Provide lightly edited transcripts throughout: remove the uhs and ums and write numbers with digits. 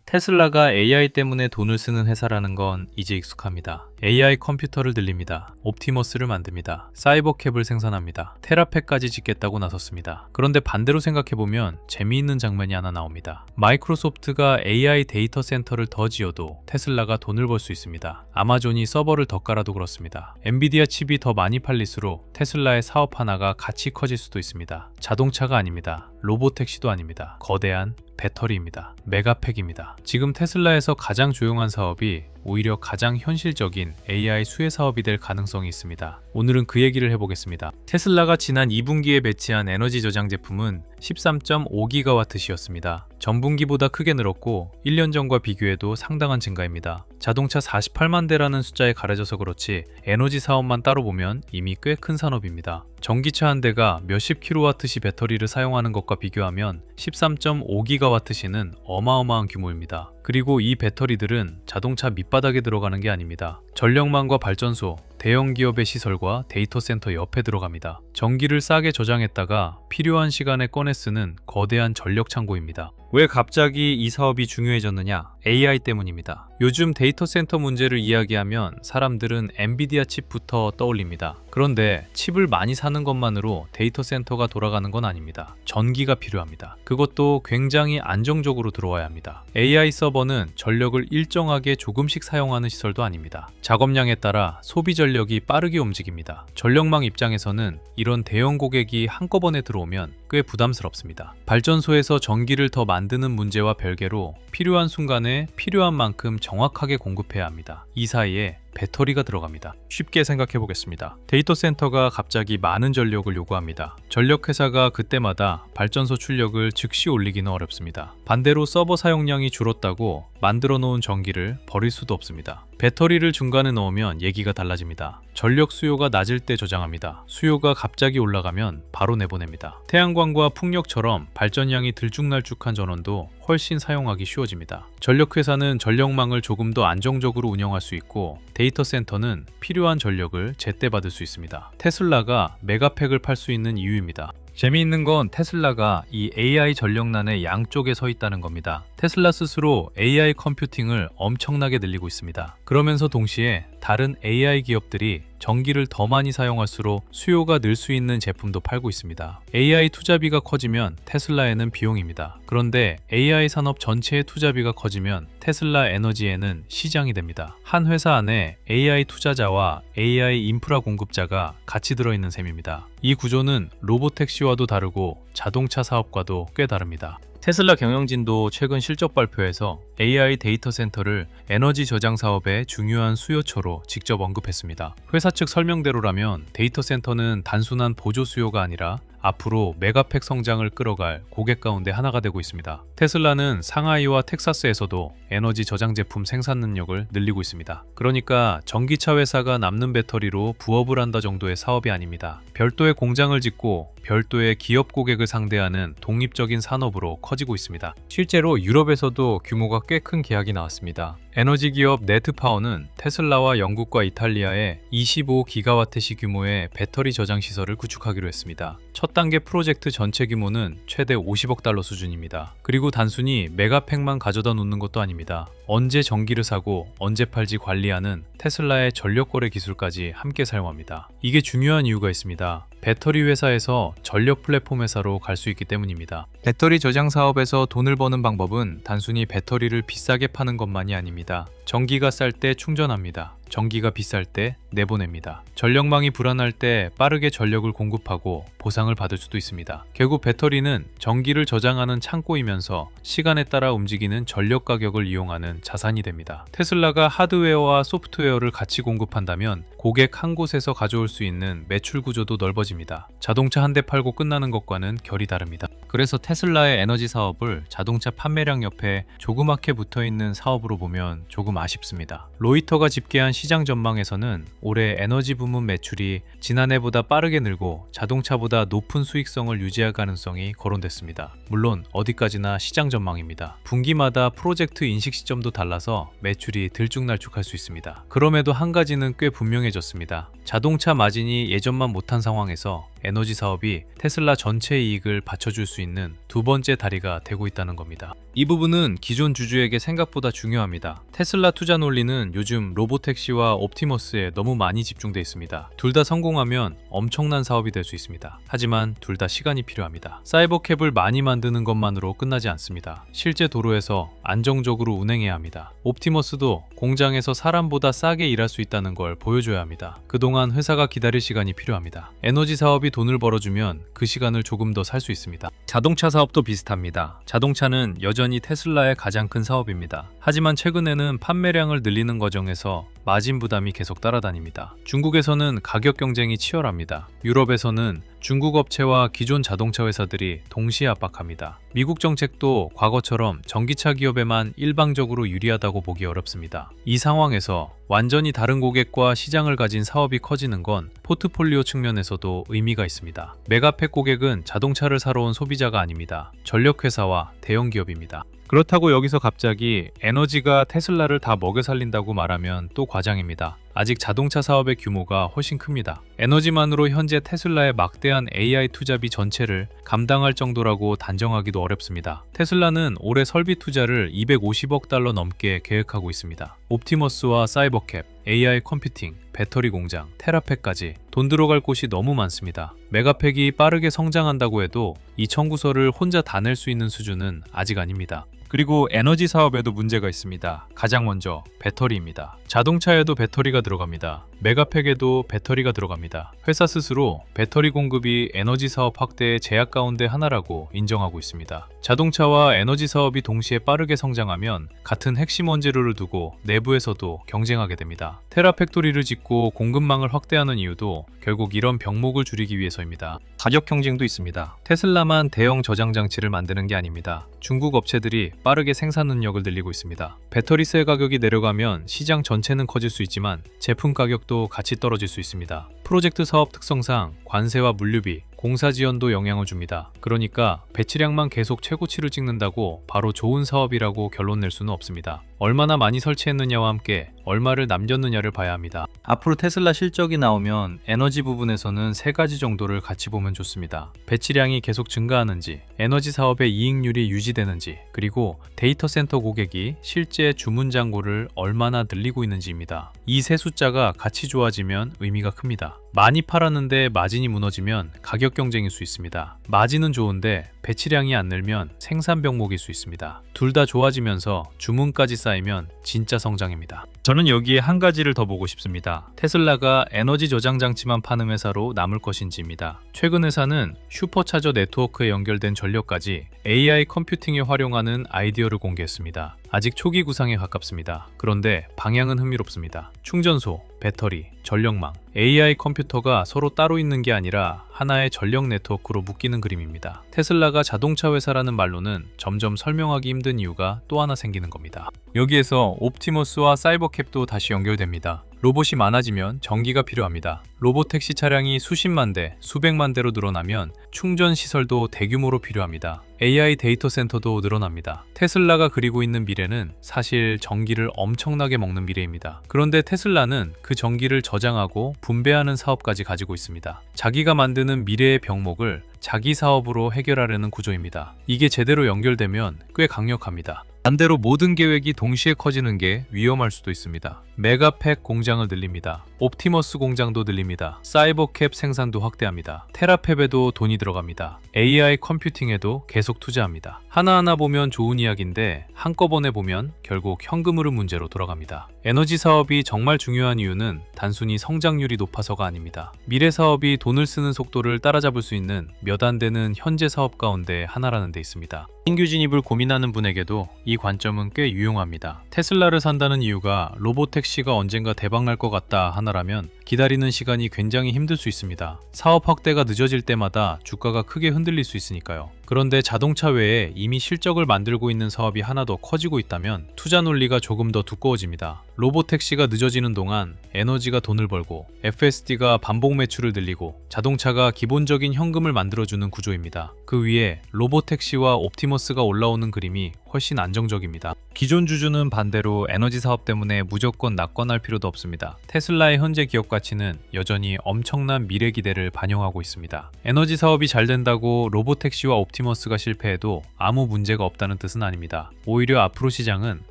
테슬라가 AI 때문에 돈을 쓰는 회사라는 건 이제 익숙합니다. AI 컴퓨터를 늘립니다. 옵티머스를 만듭니다. 사이버캡을 생산합니다. 테라팩까지 짓겠다고 나섰습니다. 그런데 반대로 생각해보면 재미있는 장면이 하나 나옵니다. 마이크로소프트가 AI 데이터 센터를 더 지어도 테슬라가 돈을 벌 수 있습니다. 아마존이 서버를 더 깔아도 그렇습니다. 엔비디아 칩이 더 많이 팔릴수록 테슬라의 사업 하나가 같이 커질 수도 있습니다. 자동차가 아닙니다. 로보택시도 아닙니다. 거대한 배터리입니다. 메가팩입니다. 지금 테슬라에서 가장 조용한 사업이 오히려 가장 현실적인 AI 수혜 사업이 될 가능성이 있습니다. 오늘은 그 얘기를 해보겠습니다. 테슬라가 지난 2분기에 배치한 에너지 저장 제품은 13.5GWh였습니다. 전분기보다 크게 늘었고 1년 전과 비교해도 상당한 증가입니다. 자동차 48만 대라는 숫자에 가려져서 그렇지 에너지 사업만 따로 보면 이미 꽤 큰 산업입니다. 전기차 한 대가 몇십 킬로와트시 배터리를 사용하는 것과 비교하면 13.5GWh는 어마어마한 규모입니다. 그리고 이 배터리들은 자동차 밑바닥에 들어가는 게 아닙니다. 전력망과 발전소, 대형 기업의 시설과 데이터 센터 옆에 들어갑니다. 전기를 싸게 저장했다가 필요한 시간에 꺼내 쓰는 거대한 전력 창고입니다. 왜 갑자기 이 사업이 중요해졌느냐? AI 때문입니다. 요즘 데이터 센터 문제를 이야기하면 사람들은 엔비디아 칩부터 떠올립니다. 그런데 칩을 많이 사는 것만으로 데이터 센터가 돌아가는 건 아닙니다. 전기가 필요합니다. 그것도 굉장히 안정적으로 들어와야 합니다. AI 서버는 전력을 일정하게 조금씩 사용하는 시설도 아닙니다. 작업량에 따라 소비 전력이 빠르게 움직입니다. 전력망 입장에서는 이런 대형 고객이 한꺼번에 들어오면 꽤 부담스럽습니다. 발전소에서 전기를 더 만드는 문제와 별개로 필요한 순간에 필요한 만큼 정확하게 공급해야 합니다. 이 사이에 배터리가 들어갑니다. 쉽게 생각해 보겠습니다. 데이터 센터가 갑자기 많은 전력을 요구합니다. 전력 회사가 그때마다 발전소 출력을 즉시 올리기는 어렵습니다. 반대로 서버 사용량이 줄었다고 만들어 놓은 전기를 버릴 수도 없습니다. 배터리를 중간에 넣으면 얘기가 달라집니다. 전력 수요가 낮을 때 저장합니다. 수요가 갑자기 올라가면 바로 내보냅니다. 태양광과 풍력처럼 발전량이 들쭉날쭉한 전원도 훨씬 사용하기 쉬워집니다. 전력회사는 전력망을 조금 더 안정적으로 운영할 수 있고 데이터 센터는 필요한 전력을 제때 받을 수 있습니다. 테슬라가 메가팩을 팔 수 있는 이유입니다. 재미있는 건 테슬라가 이 AI 전력난의 양쪽에 서 있다는 겁니다. 테슬라 스스로 AI 컴퓨팅을 엄청나게 늘리고 있습니다. 그러면서 동시에 다른 AI 기업들이 전기를 더 많이 사용할수록 수요가 늘 수 있는 제품도 팔고 있습니다. AI 투자비가 커지면 테슬라에는 비용입니다. 그런데 AI 산업 전체의 투자비가 커지면 테슬라 에너지에는 시장이 됩니다. 한 회사 안에 AI 투자자와 AI 인프라 공급자가 같이 들어있는 셈입니다. 이 구조는 로보택시와도 다르고 자동차 사업과도 꽤 다릅니다. 테슬라 경영진도 최근 실적 발표에서 AI 데이터 센터를 에너지 저장 사업의 중요한 수요처로 직접 언급했습니다. 회사 측 설명대로라면 데이터 센터는 단순한 보조 수요가 아니라 앞으로 메가팩 성장을 끌어갈 고객 가운데 하나가 되고 있습니다. 테슬라는 상하이와 텍사스에서도 에너지 저장 제품 생산 능력을 늘리고 있습니다. 그러니까 전기차 회사가 남는 배터리로 부업을 한다 정도의 사업이 아닙니다. 별도의 공장을 짓고 별도의 기업 고객을 상대하는 독립적인 산업으로 커지고 있습니다. 실제로 유럽에서도 규모가 꽤 큰 계약이 나왔습니다. 에너지 기업 네트파워는 테슬라와 영국과 이탈리아에 25기가와트시 규모의 배터리 저장 시설을 구축하기로 했습니다. 첫 단계 프로젝트 전체 규모는 최대 50억 달러 수준입니다. 그리고 단순히 메가팩만 가져다 놓는 것도 아닙니다. 언제 전기를 사고 언제 팔지 관리하는 테슬라의 전력 거래 기술까지 함께 사용합니다. 이게 중요한 이유가 있습니다. 배터리 회사에서 전력 플랫폼 회사로 갈 수 있기 때문입니다. 배터리 저장 사업에서 돈을 버는 방법은 단순히 배터리를 비싸게 파는 것만이 아닙니다. 전기가 쌀 때 충전합니다. 전기가 비쌀 때 내보냅니다. 전력망이 불안할 때 빠르게 전력을 공급하고 보상을 받을 수도 있습니다. 결국 배터리는 전기를 저장하는 창고이면서 시간에 따라 움직이는 전력 가격을 이용하는 자산이 됩니다. 테슬라가 하드웨어와 소프트웨어를 같이 공급한다면 고객 한 곳에서 가져올 수 있는 매출 구조도 넓어집니다. 자동차 한 대 팔고 끝나는 것과는 결이 다릅니다. 그래서 테슬라의 에너지 사업을 자동차 판매량 옆에 조그맣게 붙어있는 사업으로 보면 조금 아쉽습니다. 로이터가 집계한 시장 전망에서는 올해 에너지 부문 매출이 지난해보다 빠르게 늘고 자동차보다 높은 수익성을 유지할 가능성이 거론됐습니다. 물론 어디까지나 시장 전망입니다. 분기마다 프로젝트 인식 시점도 달라서 매출이 들쭉날쭉할 수 있습니다. 그럼에도 한 가지는 꽤 분명해졌습니다. 자동차 마진이 예전만 못한 상황에서 에너지 사업이 테슬라 전체 이익을 받쳐줄 수 있는 두 번째 다리가 되고 있다는 겁니다. 이 부분은 기존 주주에게 생각보다 중요합니다. 테슬라 투자 논리는 요즘 로보택시와 옵티머스에 너무 많이 집중돼 있습니다. 둘 다 성공하면 엄청난 사업이 될 수 있습니다. 하지만 둘 다 시간이 필요합니다. 사이버캡을 많이 만드는 것만으로 끝나지 않습니다. 실제 도로에서 안정적으로 운행해야 합니다. 옵티머스도 공장에서 사람보다 싸게 일할 수 있다는 걸 보여줘야 합니다. 그동안 회사가 기다릴 시간이 필요합니다. 에너지 사업이 돈을 벌어주면 그 시간을 조금 더 살 수 있습니다. 자동차 사업도 비슷합니다. 자동차는 여전히 테슬라의 가장 큰 사업입니다. 하지만 최근에는 판매량을 늘리는 과정에서 마진 부담이 계속 따라다닙니다. 중국에서는 가격 경쟁이 치열합니다. 유럽에서는 중국 업체와 기존 자동차 회사들이 동시에 압박합니다. 미국 정책도 과거처럼 전기차 기업에만 일방적으로 유리하다고 보기 어렵습니다. 이 상황에서 완전히 다른 고객과 시장을 가진 사업이 커지는 건 포트폴리오 측면에서도 의미가 있습니다. 메가팩 고객은 자동차를 사러 온 소비자가 아닙니다. 전력회사와 대형 기업입니다. 그렇다고 여기서 갑자기 에너지가 테슬라를 다 먹여 살린다고 말하면 또 과장입니다. 아직 자동차 사업의 규모가 훨씬 큽니다. 에너지만으로 현재 테슬라의 막대한 AI 투자비 전체를 감당할 정도라고 단정하기도 어렵습니다. 테슬라는 올해 설비 투자를 250억 달러 넘게 계획하고 있습니다. 옵티머스와 사이버캡, AI 컴퓨팅, 배터리 공장, 테라팩까지 돈 들어갈 곳이 너무 많습니다. 메가팩이 빠르게 성장한다고 해도 이 청구서를 혼자 다 낼 수 있는 수준은 아직 아닙니다. 그리고 에너지 사업에도 문제가 있습니다. 가장 먼저 배터리입니다. 자동차에도 배터리가 들어갑니다. 메가팩에도 배터리가 들어갑니다. 회사 스스로 배터리 공급이 에너지 사업 확대의 제약 가운데 하나라고 인정하고 있습니다. 자동차와 에너지 사업이 동시에 빠르게 성장하면 같은 핵심 원재료를 두고 내부에서도 경쟁하게 됩니다. 테라팩토리를 짓고 공급망을 확대하는 이유도 결국 이런 병목을 줄이기 위해서입니다. 가격 경쟁도 있습니다. 테슬라만 대형 저장 장치를 만드는 게 아닙니다. 중국 업체들이 빠르게 생산 능력을 늘리고 있습니다. 배터리세 가격이 내려가면 시장 전체는 커질 수 있지만 제품 가격도 같이 떨어질 수 있습니다. 프로젝트 사업 특성상 관세와 물류비, 공사 지원도 영향을 줍니다. 그러니까 배치량만 계속 최고치를 찍는다고 바로 좋은 사업이라고 결론 낼 수는 없습니다. 얼마나 많이 설치했느냐와 함께 얼마를 남겼느냐를 봐야 합니다. 앞으로 테슬라 실적이 나오면 에너지 부분에서는 세 가지 정도를 같이 보면 좋습니다. 배치량이 계속 증가하는지, 에너지 사업의 이익률이 유지되는지, 그리고 데이터 센터 고객이 실제 주문 잔고를 얼마나 늘리고 있는지입니다. 이 세 숫자가 같이 좋아지면 의미가 큽니다. 많이 팔았는데 마진이 무너지면 가격 경쟁일 수 있습니다. 마진은 좋은데 배치량이 안 늘면 생산 병목일 수 있습니다. 둘 다 좋아지면서 주문까지 쌓이면 진짜 성장입니다. 저는 여기에 한 가지를 더 보고 싶습니다. 테슬라가 에너지 저장 장치만 파는 회사로 남을 것인지입니다. 최근 회사는 슈퍼차저 네트워크에 연결된 전력까지 AI 컴퓨팅에 활용하는 아이디어를 공개했습니다. 아직 초기 구상에 가깝습니다. 그런데 방향은 흥미롭습니다. 충전소, 배터리, 전력망, AI 컴퓨터가 서로 따로 있는 게 아니라 하나의 전력 네트워크로 묶이는 그림입니다. 테슬라가 자동차 회사라는 말로는 점점 설명하기 힘든 이유가 또 하나 생기는 겁니다. 여기에서 옵티머스와 사이버캡도 다시 연결됩니다. 로봇이 많아지면 전기가 필요합니다. 로보택시 차량이 수십만 대, 수백만 대로 늘어나면 충전 시설도 대규모로 필요합니다. AI 데이터 센터도 늘어납니다. 테슬라가 그리고 있는 미래는 사실 전기를 엄청나게 먹는 미래입니다. 그런데 테슬라는 그 전기를 저장하고 분배하는 사업까지 가지고 있습니다. 자기가 만드는 미래의 병목을 자기 사업으로 해결하려는 구조입니다. 이게 제대로 연결되면 꽤 강력합니다. 반대로 모든 계획이 동시에 커지는 게 위험할 수도 있습니다. 메가팩 공장을 늘립니다. 옵티머스 공장도 늘립니다. 사이버캡 생산도 확대합니다. 테라팩에도 돈이 들어갑니다. AI 컴퓨팅에도 계속 투자합니다. 하나하나 보면 좋은 이야기인데 한꺼번에 보면 결국 현금 흐름 문제로 돌아갑니다. 에너지 사업이 정말 중요한 이유는 단순히 성장률이 높아서가 아닙니다. 미래 사업이 돈을 쓰는 속도를 따라잡을 수 있는 몇 안 되는 현재 사업 가운데 하나라는 데 있습니다. 신규 진입을 고민하는 분에게도 이 관점은 꽤 유용합니다. 테슬라를 산다는 이유가 로보택시가 언젠가 대박날 것 같다 하나라면 기다리는 시간이 굉장히 힘들 수 있습니다. 사업 확대가 늦어질 때마다 주가가 크게 흔들릴 수 있으니까요. 그런데 자동차 외에 이미 실적을 만들고 있는 사업이 하나 더 커지고 있다면 투자 논리가 조금 더 두꺼워집니다. 로보택시가 늦어지는 동안 에너지가 돈을 벌고 FSD가 반복 매출을 늘리고 자동차가 기본적인 현금을 만들어주는 구조입니다. 그 위에 로보택시와 옵티머스가 올라오는 그림이 훨씬 안정적입니다. 기존 주주는 반대로 에너지 사업 때문에 무조건 낙관할 필요도 없습니다. 테슬라의 현재 기업 가치는 여전히 엄청난 미래 기대를 반영하고 있습니다. 에너지 사업이 잘 된다고 로보택시와 옵티머스가 실패해도 아무 문제가 없다는 뜻은 아닙니다. 오히려 앞으로 시장은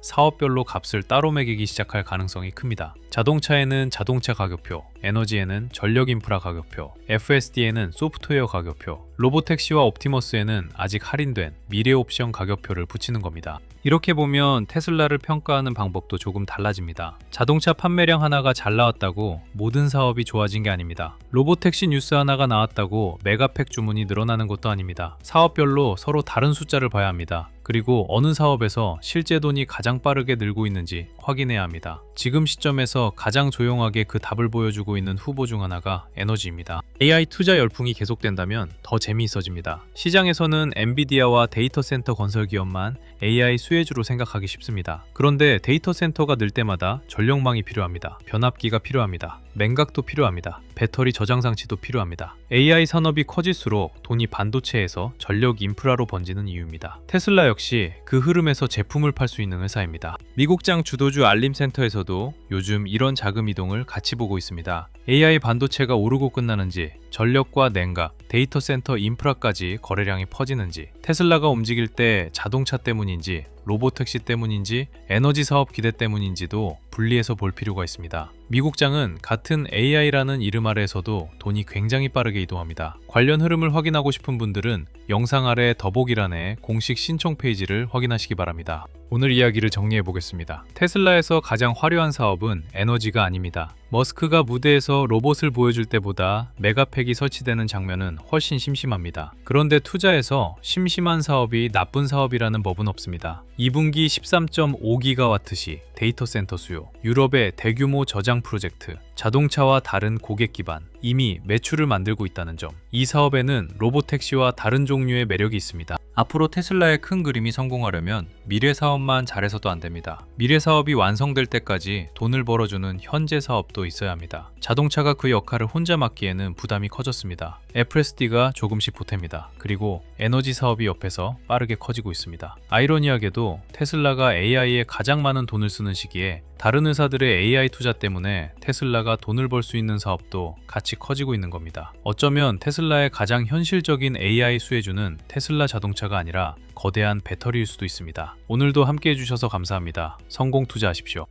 사업별로 값을 따로 매기기 시작할 가능성이 큽니다. 자동차에는 자동차 가격표, 에너지에는 전력 인프라 가격표, FSD에는 소프트웨어 가격표, 로보택시와 옵티머스에는 아직 할인된 미래 옵션 가격표를 붙이는 겁니다. 이렇게 보면 테슬라를 평가하는 방법도 조금 달라집니다. 자동차 판매량 하나가 잘 나왔다고 모든 사업이 좋아진 게 아닙니다. 로보택시 뉴스 하나가 나왔다고 메가팩 주문이 늘어나는 것도 아닙니다. 사업별로 서로 다른 숫자를 봐야 합니다. 그리고 어느 사업에서 실제 돈이 가장 빠르게 늘고 있는지 확인해야 합니다. 지금 시점에서 가장 조용하게 그 답을 보여주고 있는 후보 중 하나가 에너지입니다. AI 투자 열풍이 계속된다면 더 재미있어집니다. 시장에서는 엔비디아와 데이터 센터 건설 기업만 AI 수혜주로 생각하기 쉽습니다. 그런데 데이터 센터가 늘 때마다 전력망이 필요합니다. 변압기가 필요합니다. 냉각도 필요합니다. 배터리 저장 장치도 필요합니다. AI 산업이 커질수록 돈이 반도체에서 전력 인프라로 번지는 이유입니다. 테슬라 역시 그 흐름에서 제품을 팔 수 있는 회사입니다. 미국장 주도주 알림센터에서도 요즘 이런 자금 이동을 같이 보고 있습니다. AI 반도체가 오르고 끝나는지, 전력과 냉각, 데이터 센터 인프라까지 거래량이 퍼지는지, 테슬라가 움직일 때 자동차 때문인지, 로보택시 때문인지, 에너지 사업 기대 때문인지도 분리해서 볼 필요가 있습니다. 미국장은 같은 AI라는 이름 아래에서도 돈이 굉장히 빠르게 이동합니다. 관련 흐름을 확인하고 싶은 분들은 영상 아래 더보기란에 공식 신청 페이지를 확인하시기 바랍니다. 오늘 이야기를 정리해 보겠습니다. 테슬라에서 가장 화려한 사업은 에너지가 아닙니다. 머스크가 무대에서 로봇을 보여줄 때보다 메가팩이 설치되는 장면은 훨씬 심심합니다. 그런데 투자에서 심심한 사업이 나쁜 사업이라는 법은 없습니다. 2분기 13.5기가와트시 데이터 센터 수요, 유럽의 대규모 저장 프로젝트, 자동차와 다른 고객 기반, 이미 매출을 만들고 있다는 점. 이 사업에는 로보택시와 다른 종류의 매력이 있습니다. 앞으로 테슬라의 큰 그림이 성공하려면 미래 사업만 잘해서도 안 됩니다. 미래 사업이 완성될 때까지 돈을 벌어주는 현재 사업도 있어야 합니다. 자동차가 그 역할을 혼자 맡기에는 부담이 커졌습니다. FSD가 조금씩 보탭니다. 그리고 에너지 사업이 옆에서 빠르게 커지고 있습니다. 아이러니하게도 테슬라가 AI에 가장 많은 돈을 쓰는 시기에 다른 회사들의 AI 투자 때문에 테슬라가 돈을 벌 수 있는 사업도 같이 커지고 있는 겁니다. 어쩌면 테슬라의 가장 현실적인 AI 수혜주는 테슬라 자동차가 아니라 거대한 배터리일 수도 있습니다. 오늘도 함께 해주셔서 감사합니다. 성공 투자하십시오.